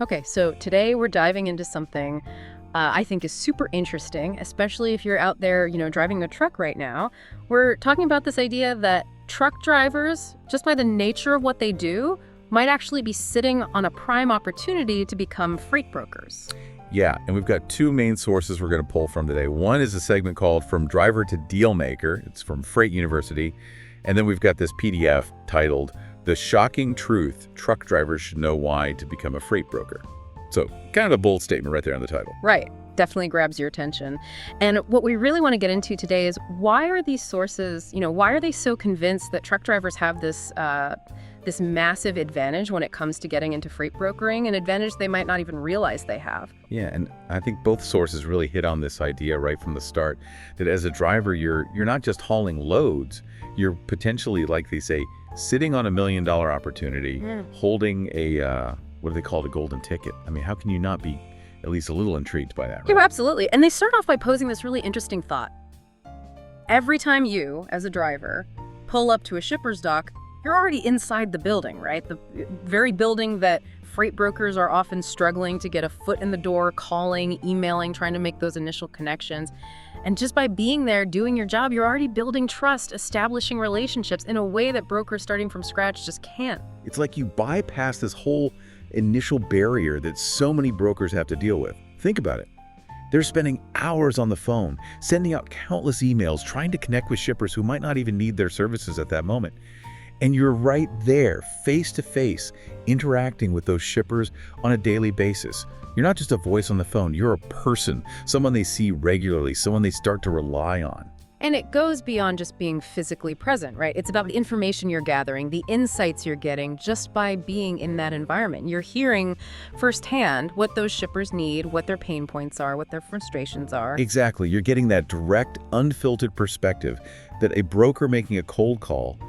Okay, so today we're diving into something I think is super interesting, especially if you're out there, driving a truck right now. We're talking about this idea that truck drivers, just by the nature of what they do, might actually be sitting on a prime opportunity to become freight brokers. Yeah, and we've got two main sources we're going to pull from today. One is a segment called From Driver to Deal Maker. It's from Freight University. And then we've got this PDF titled The Shocking Truth Truck Drivers Should Know Why to Become a Freight Broker. So kind of a bold statement right there on the title. Right. Definitely grabs your attention. And what we really want to get into today is why are these sources, why are they so convinced that truck drivers have this massive advantage when it comes to getting into freight brokering, an advantage they might not even realize they have? Yeah, and I think both sources really hit on this idea right from the start, that as a driver, you're not just hauling loads, you're potentially, like they say, sitting on $1 million opportunity, holding a, what do they call it, a golden ticket. I mean, how can you not be at least a little intrigued by that, right? Yeah, absolutely. And they start off by posing this really interesting thought. Every time you, as a driver, pull up to a shipper's dock, you're already inside the building, right? The very building that freight brokers are often struggling to get a foot in the door, calling, emailing, trying to make those initial connections. And just by being there, doing your job, you're already building trust, establishing relationships in a way that brokers starting from scratch just can't. It's like you bypass this whole initial barrier that so many brokers have to deal with. Think about it. They're spending hours on the phone, sending out countless emails, trying to connect with shippers who might not even need their services at that moment. And you're right there, face to face, interacting with those shippers on a daily basis. You're not just a voice on the phone, you're a person, someone they see regularly, someone they start to rely on. And it goes beyond just being physically present, right? It's about the information you're gathering, the insights you're getting just by being in that environment. You're hearing firsthand what those shippers need, what their pain points are, what their frustrations are. Exactly. You're getting that direct, unfiltered perspective that a broker making a cold call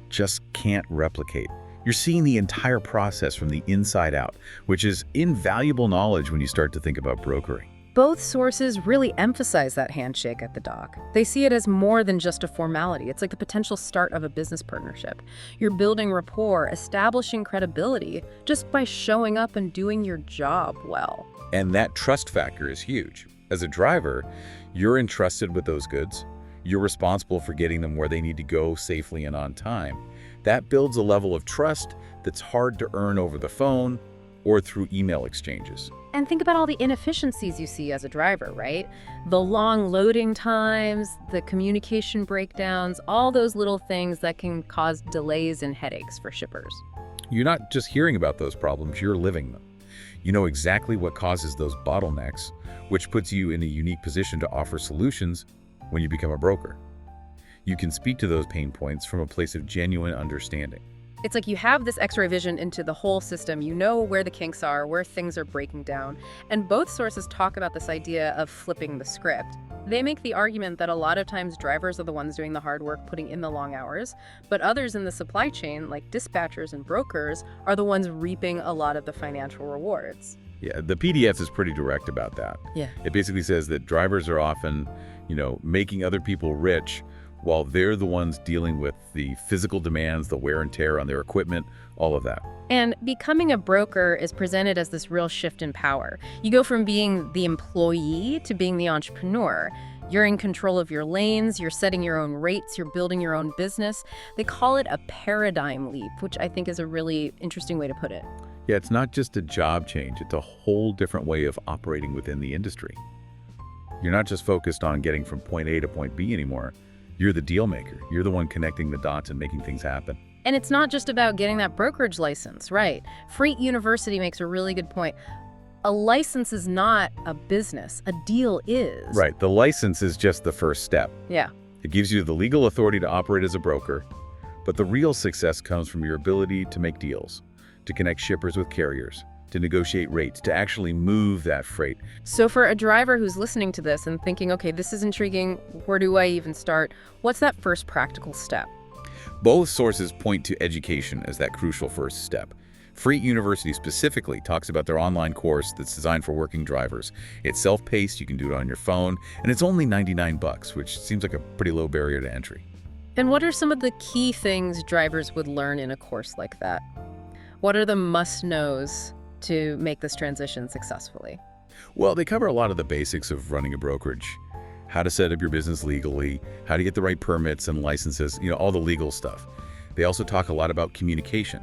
just can't replicate. You're seeing the entire process from the inside out, which is invaluable knowledge when you start to think about brokering. Both sources really emphasize that handshake at the dock. They see it as more than just a formality. It's like the potential start of a business partnership. You're building rapport, establishing credibility just by showing up and doing your job well. And that trust factor is huge. As a driver, you're entrusted with those goods. You're responsible for getting them where they need to go safely and on time. That builds a level of trust that's hard to earn over the phone or through email exchanges. And think about all the inefficiencies you see as a driver, right? The long loading times, the communication breakdowns, all those little things that can cause delays and headaches for shippers. You're not just hearing about those problems, you're living them. You know exactly what causes those bottlenecks, which puts you in a unique position to offer solutions when you become a broker. You can speak to those pain points from a place of genuine understanding. It's like you have this x-ray vision into the whole system. You know where the kinks are, where things are breaking down. And both sources talk about this idea of flipping the script. They make the argument that a lot of times drivers are the ones doing the hard work, putting in the long hours, but others in the supply chain, like dispatchers and brokers, are the ones reaping a lot of the financial rewards. Yeah, the PDF is pretty direct about that. Yeah. It basically says that drivers are often, making other people rich while they're the ones dealing with the physical demands, the wear and tear on their equipment, all of that. And becoming a broker is presented as this real shift in power. You go from being the employee to being the entrepreneur. You're in control of your lanes, you're setting your own rates, you're building your own business. They call it a paradigm leap, which I think is a really interesting way to put it. Yeah, it's not just a job change, it's a whole different way of operating within the industry. You're not just focused on getting from point A to point B anymore. You're the deal maker. You're the one connecting the dots and making things happen. And it's not just about getting that brokerage license, right? Freight University makes a really good point. A license is not a business. A deal is. Right. The license is just the first step. Yeah. It gives you the legal authority to operate as a broker, but the real success comes from your ability to make deals, to connect shippers with carriers, to negotiate rates, to actually move that freight. So for a driver who's listening to this and thinking, okay, this is intriguing, where do I even start? What's that first practical step? Both sources point to education as that crucial first step. Freight University specifically talks about their online course that's designed for working drivers. It's self-paced, you can do it on your phone, and it's only $99, which seems like a pretty low barrier to entry. And what are some of the key things drivers would learn in a course like that? What are the must-knows to make this transition successfully? Well, they cover a lot of the basics of running a brokerage. How to set up your business legally, how to get the right permits and licenses, all the legal stuff. They also talk a lot about communication,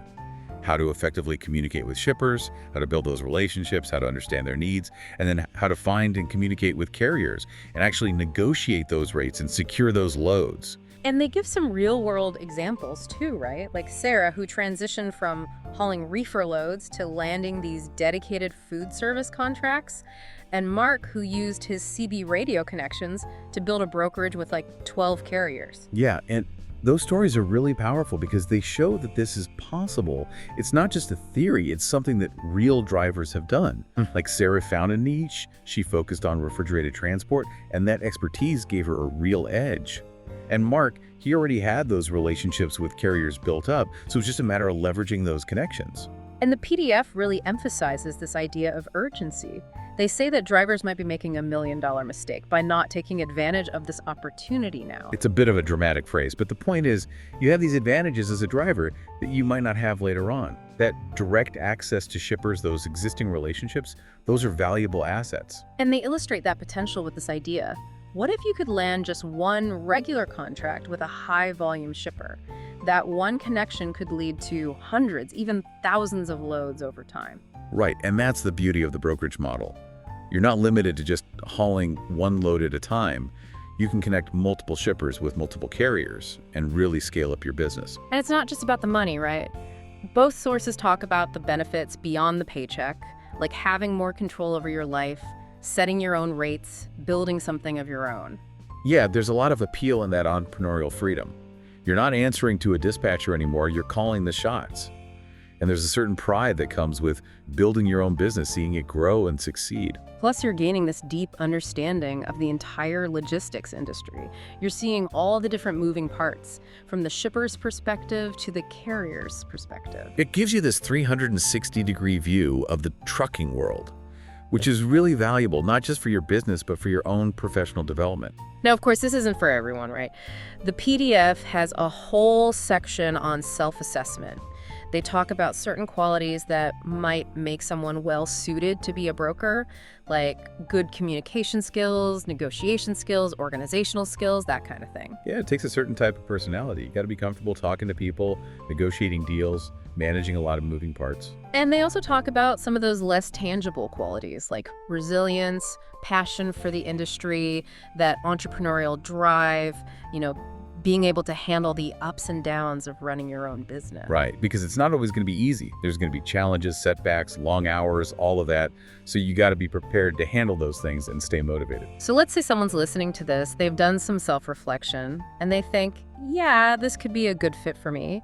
how to effectively communicate with shippers, how to build those relationships, how to understand their needs, and then how to find and communicate with carriers and actually negotiate those rates and secure those loads. And they give some real-world examples too, right? Like Sarah, who transitioned from hauling reefer loads to landing these dedicated food service contracts, and Mark, who used his CB radio connections to build a brokerage with like 12 carriers. Yeah, and those stories are really powerful because they show that this is possible. It's not just a theory, it's something that real drivers have done. Like Sarah found a niche, she focused on refrigerated transport, and that expertise gave her a real edge. And Mark, he already had those relationships with carriers built up, so it's just a matter of leveraging those connections. And the PDF really emphasizes this idea of urgency. They say that drivers might be making a $1 million mistake by not taking advantage of this opportunity now. It's a bit of a dramatic phrase, but the point is, you have these advantages as a driver that you might not have later on. That direct access to shippers, those existing relationships, those are valuable assets. And they illustrate that potential with this idea. What if you could land just one regular contract with a high-volume shipper? That one connection could lead to hundreds, even thousands of loads over time. Right, and that's the beauty of the brokerage model. You're not limited to just hauling one load at a time. You can connect multiple shippers with multiple carriers and really scale up your business. And it's not just about the money, right? Both sources talk about the benefits beyond the paycheck, like having more control over your life, setting your own rates, building something of your own. Yeah, there's a lot of appeal in that entrepreneurial freedom. You're not answering to a dispatcher anymore, you're calling the shots. And there's a certain pride that comes with building your own business, seeing it grow and succeed. Plus, you're gaining this deep understanding of the entire logistics industry. You're seeing all the different moving parts, from the shipper's perspective to the carrier's perspective. It gives you this 360-degree view of the trucking world, which is really valuable, not just for your business, but for your own professional development. Now, of course, this isn't for everyone, right? The PDF has a whole section on self-assessment. They talk about certain qualities that might make someone well-suited to be a broker, like good communication skills, negotiation skills, organizational skills, that kind of thing. Yeah, it takes a certain type of personality. You got to be comfortable talking to people, negotiating deals, managing a lot of moving parts. And they also talk about some of those less tangible qualities like resilience, passion for the industry, that entrepreneurial drive, being able to handle the ups and downs of running your own business. Right, because it's not always going to be easy. There's going to be challenges, setbacks, long hours, all of that. So you got to be prepared to handle those things and stay motivated. So let's say someone's listening to this, they've done some self-reflection, and they think, yeah, this could be a good fit for me.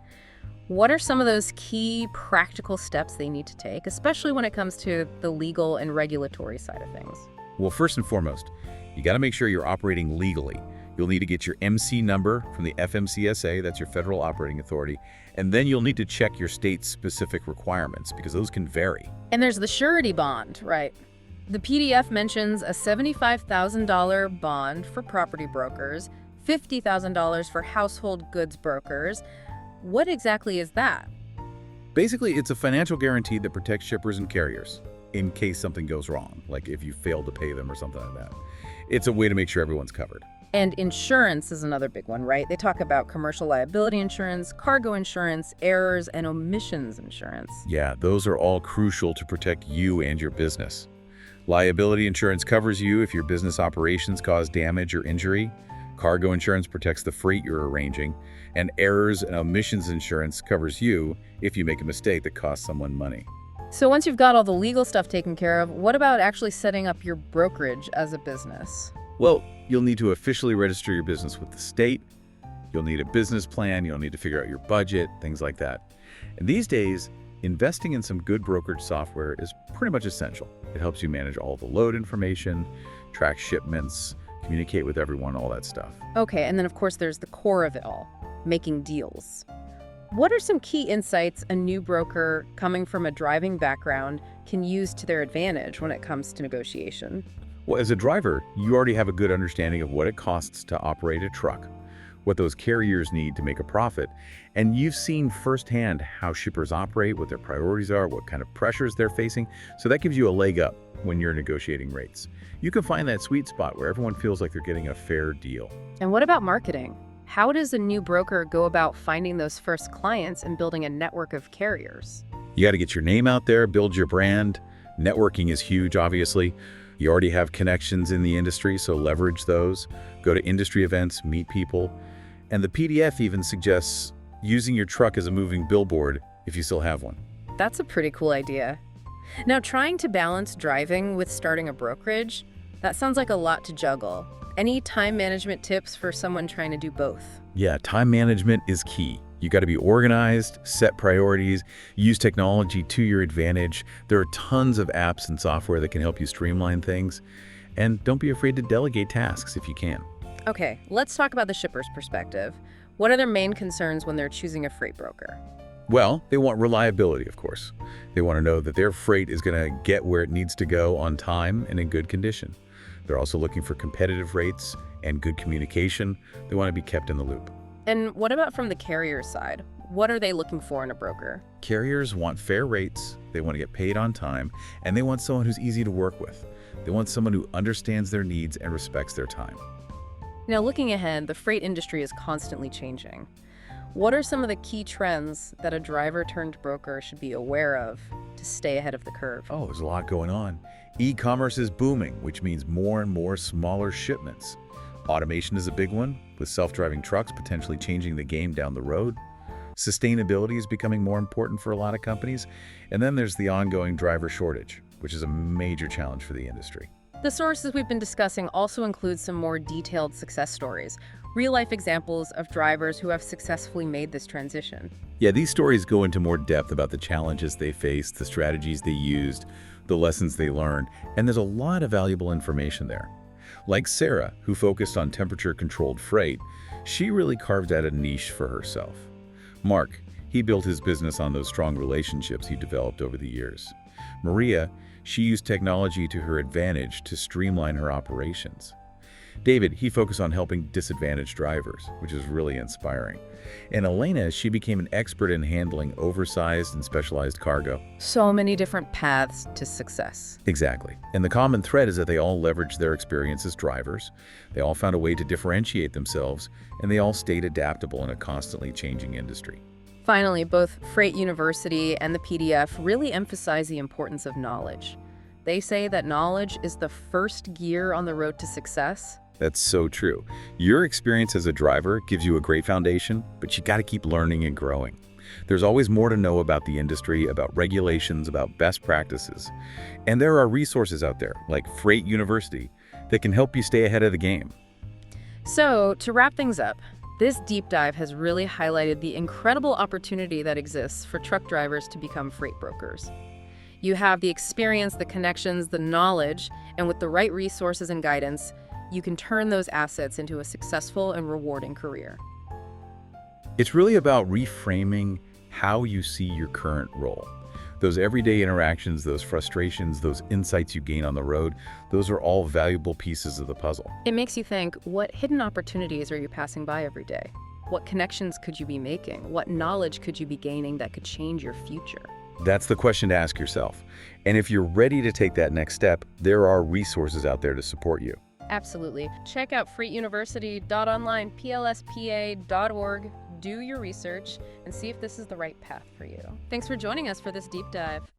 What are some of those key practical steps they need to take, especially when it comes to the legal and regulatory side of things? Well, first and foremost, you got to make sure you're operating legally. You'll need to get your MC number from the FMCSA, that's your federal operating authority, and then you'll need to check your state's specific requirements because those can vary. And there's the surety bond, right? The PDF mentions a $75,000 bond for property brokers, $50,000 for household goods brokers. What exactly is that? Basically, it's a financial guarantee that protects shippers and carriers in case something goes wrong, like if you fail to pay them or something like that. It's a way to make sure everyone's covered. And insurance is another big one, right? They talk about commercial liability insurance, cargo insurance, errors, and omissions insurance. Yeah, those are all crucial to protect you and your business. Liability insurance covers you if your business operations cause damage or injury. Cargo insurance protects the freight you're arranging. And errors and omissions insurance covers you if you make a mistake that costs someone money. So once you've got all the legal stuff taken care of, what about actually setting up your brokerage as a business? Well, you'll need to officially register your business with the state. You'll need a business plan. You'll need to figure out your budget, things like that. And these days, investing in some good brokerage software is pretty much essential. It helps you manage all the load information, track shipments, communicate with everyone, all that stuff. Okay, and then of course there's the core of it all, making deals. What are some key insights a new broker coming from a driving background can use to their advantage when it comes to negotiation? Well, as a driver, you already have a good understanding of what it costs to operate a truck, what those carriers need to make a profit, and you've seen firsthand how shippers operate, what their priorities are, what kind of pressures they're facing, so that gives you a leg up when you're negotiating rates. You can find that sweet spot where everyone feels like they're getting a fair deal. And what about marketing? How does a new broker go about finding those first clients and building a network of carriers? You got to get your name out there, build your brand. Networking is huge, obviously. You already have connections in the industry, so leverage those. Go to industry events, meet people. And the PDF even suggests using your truck as a moving billboard if you still have one. That's a pretty cool idea. Now, trying to balance driving with starting a brokerage, that sounds like a lot to juggle. Any time management tips for someone trying to do both? Yeah, time management is key. You got to be organized, set priorities, use technology to your advantage. There are tons of apps and software that can help you streamline things. And don't be afraid to delegate tasks if you can. Okay, let's talk about the shipper's perspective. What are their main concerns when they're choosing a freight broker? Well, they want reliability, of course. They want to know that their freight is going to get where it needs to go on time and in good condition. They're also looking for competitive rates and good communication. They want to be kept in the loop. And what about from the carrier side? What are they looking for in a broker? Carriers want fair rates, they want to get paid on time, and they want someone who's easy to work with. They want someone who understands their needs and respects their time. Now, looking ahead, the freight industry is constantly changing. What are some of the key trends that a driver-turned-broker should be aware of to stay ahead of the curve? Oh, there's a lot going on. E-commerce is booming, which means more and more smaller shipments. Automation is a big one, with self-driving trucks potentially changing the game down the road. Sustainability is becoming more important for a lot of companies. And then there's the ongoing driver shortage, which is a major challenge for the industry. The sources we've been discussing also include some more detailed success stories, real-life examples of drivers who have successfully made this transition. Yeah, these stories go into more depth about the challenges they faced, the strategies they used, the lessons they learned, and there's a lot of valuable information there. Like Sarah, who focused on temperature-controlled freight, she really carved out a niche for herself. Mark, he built his business on those strong relationships he developed over the years. Maria, she used technology to her advantage to streamline her operations. David, he focused on helping disadvantaged drivers, which is really inspiring. And Elena, she became an expert in handling oversized and specialized cargo. So many different paths to success. Exactly. And the common thread is that they all leveraged their experience as drivers, they all found a way to differentiate themselves, and they all stayed adaptable in a constantly changing industry. Finally, both Freight University and the PDF really emphasize the importance of knowledge. They say that knowledge is the first gear on the road to success. That's so true. Your experience as a driver gives you a great foundation, but you got to keep learning and growing. There's always more to know about the industry, about regulations, about best practices. And there are resources out there, like Freight University, that can help you stay ahead of the game. So, to wrap things up, this deep dive has really highlighted the incredible opportunity that exists for truck drivers to become freight brokers. You have the experience, the connections, the knowledge, and with the right resources and guidance, you can turn those assets into a successful and rewarding career. It's really about reframing how you see your current role. Those everyday interactions, those frustrations, those insights you gain on the road, those are all valuable pieces of the puzzle. It makes you think, what hidden opportunities are you passing by every day? What connections could you be making? What knowledge could you be gaining that could change your future? That's the question to ask yourself. And if you're ready to take that next step, there are resources out there to support you. Absolutely. Check out freightuniversity.online, plspa.org. Do your research and see if this is the right path for you. Thanks for joining us for this deep dive.